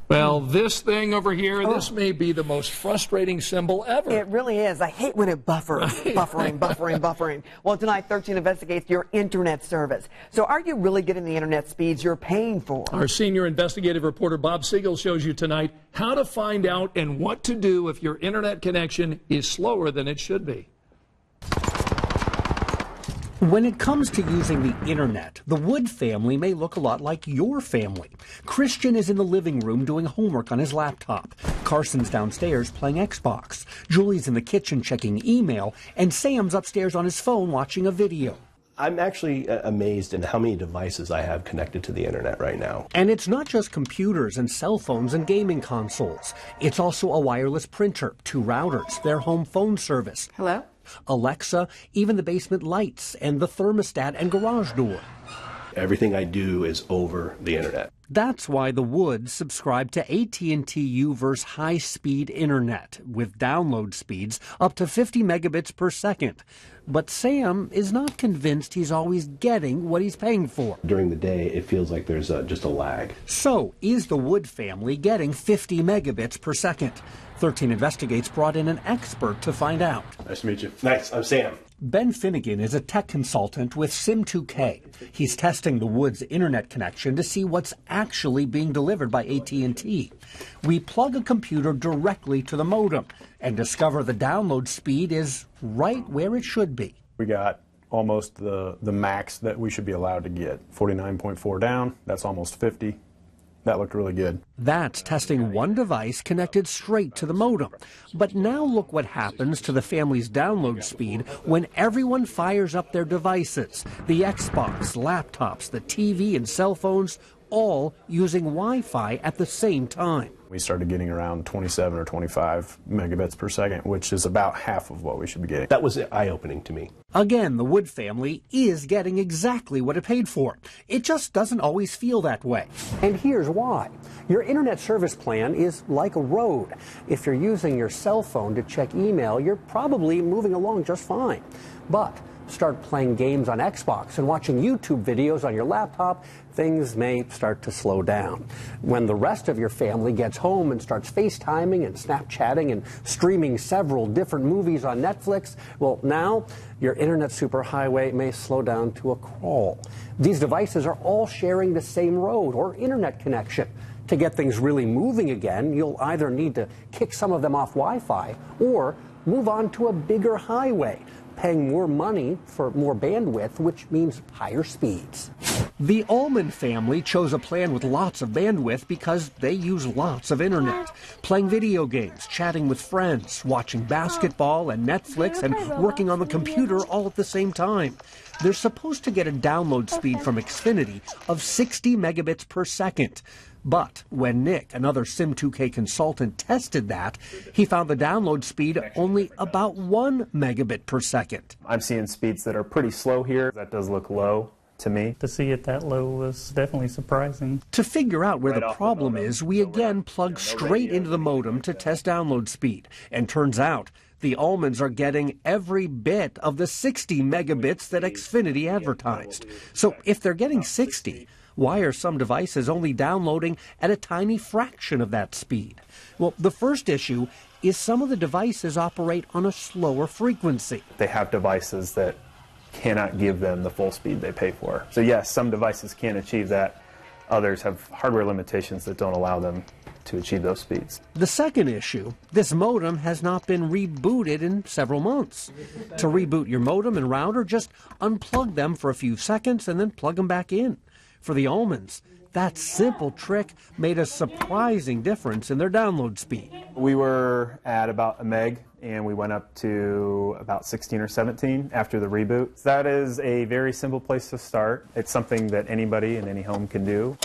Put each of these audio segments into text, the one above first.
Well, this thing over here, this may be the most frustrating symbol ever. It really is. I hate when it buffers. Buffering. Well, tonight, 13 investigates your internet service. So are you really getting the internet speeds you're paying for? Our senior investigative reporter Bob Siegel shows you tonight how to find out and what to do if your internet connection is slower than it should be. When it comes to using the internet, the Wood family may look a lot like your family. Christian is in the living room doing homework on his laptop. Carson's downstairs playing Xbox. Julie's in the kitchen checking email, and Sam's upstairs on his phone watching a video. I'm actually amazed at how many devices I have connected to the internet right now. And it's not just computers and cell phones and gaming consoles. It's also a wireless printer, 2 routers, their home phone service. Hello? Alexa, even the basement lights and the thermostat and garage door. Everything I do is over the internet. That's why the Woods subscribe to AT&T U-verse high-speed internet with download speeds up to 50 megabits per second. But Sam is not convinced he's always getting what he's paying for. During the day, it feels like there's just a lag. So, is the Wood family getting 50 megabits per second? 13 Investigates brought in an expert to find out. Nice to meet you. Nice, I'm Sam. Ben Finnegan is a tech consultant with Sim2K. He's testing the Woods internet connection to see what's actually being delivered by AT&T. We plug a computer directly to the modem and discover the download speed is right where it should be. We got almost the max that we should be allowed to get. 49.4 down, that's almost 50. That looked really good. That's testing one device connected straight to the modem. But now look what happens to the family's download speed when everyone fires up their devices. The Xbox, laptops, the TV, and cell phones, all using Wi-Fi at the same time. We started getting around 27 or 25 megabits per second, which is about half of what we should be getting. That was eye-opening to me. Again, the Wood family is getting exactly what it paid for. It just doesn't always feel that way. And here's why. Your internet service plan is like a road. If you're using your cell phone to check email, you're probably moving along just fine. But start playing games on Xbox and watching YouTube videos on your laptop, things may start to slow down. When the rest of your family gets home and starts FaceTiming and Snapchatting and streaming several different movies on Netflix, well, now your internet superhighway may slow down to a crawl. These devices are all sharing the same road or internet connection. To get things really moving again, you'll either need to kick some of them off Wi-Fi or move on to a bigger highway, paying more money for more bandwidth, which means higher speeds. The Ullman family chose a plan with lots of bandwidth because they use lots of internet. Playing video games, chatting with friends, watching basketball and Netflix, and working on the computer all at the same time. They're supposed to get a download speed from Xfinity of 60 megabits per second. But when Nick, another Sim2K consultant, tested that, he found the download speed only about 1 megabit per second. I'm seeing speeds that are pretty slow here. That does look low to me. To see it that low was definitely surprising. To figure out where the problem is, we again plug straight into the modem to test download speed. And turns out, the Ullmans are getting every bit of the 60 megabits that Xfinity advertised. So if they're getting 60, why are some devices only downloading at a tiny fraction of that speed? Well, the first issue is some of the devices operate on a slower frequency. They have devices that cannot give them the full speed they pay for. So yes, some devices can achieve that. Others have hardware limitations that don't allow them to achieve those speeds. The second issue, this modem has not been rebooted in several months. To reboot your modem and router, just unplug them for a few seconds and then plug them back in. For the Ullmans, that simple trick made a surprising difference in their download speed. We were at about a meg, and we went up to about 16 or 17 after the reboot. That is a very simple place to start. It's something that anybody in any home can do.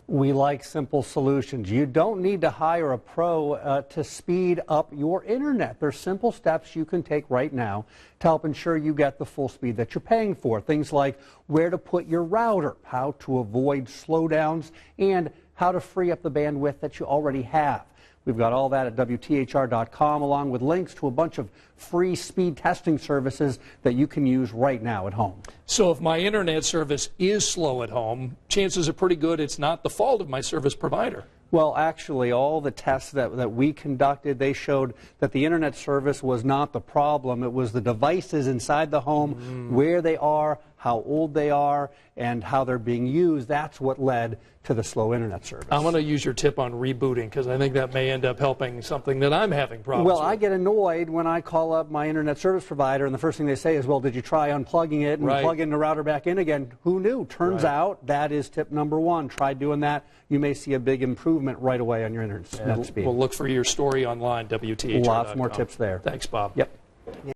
We like simple solutions. You don't need to hire a pro to speed up your internet. There's simple steps you can take right now to help ensure you get the full speed that you're paying for. Things like where to put your router, how to avoid slowdowns, and how to free up the bandwidth that you already have. We've got all that at WTHR.com, along with links to a bunch of free speed testing services that you can use right now at home. So if my internet service is slow at home, chances are pretty good it's not the fault of my service provider. Well, actually, all the tests that we conducted, they showed that the internet service was not the problem. It was the devices inside the home, where they are, how old they are, and how they're being used. That's what led to the slow internet service. I'm going to use your tip on rebooting because I think that may end up helping something that I'm having problems with. Well, I get annoyed when I call up my internet service provider and the first thing they say is, well, did you try unplugging it and plug in the router back in again? Who knew? Turns out that is tip number one. Try doing that. You may see a big improvement right away on your internet speed. We'll look for your story online, WTHR.com. Lots more tips there. Thanks, Bob. Yep.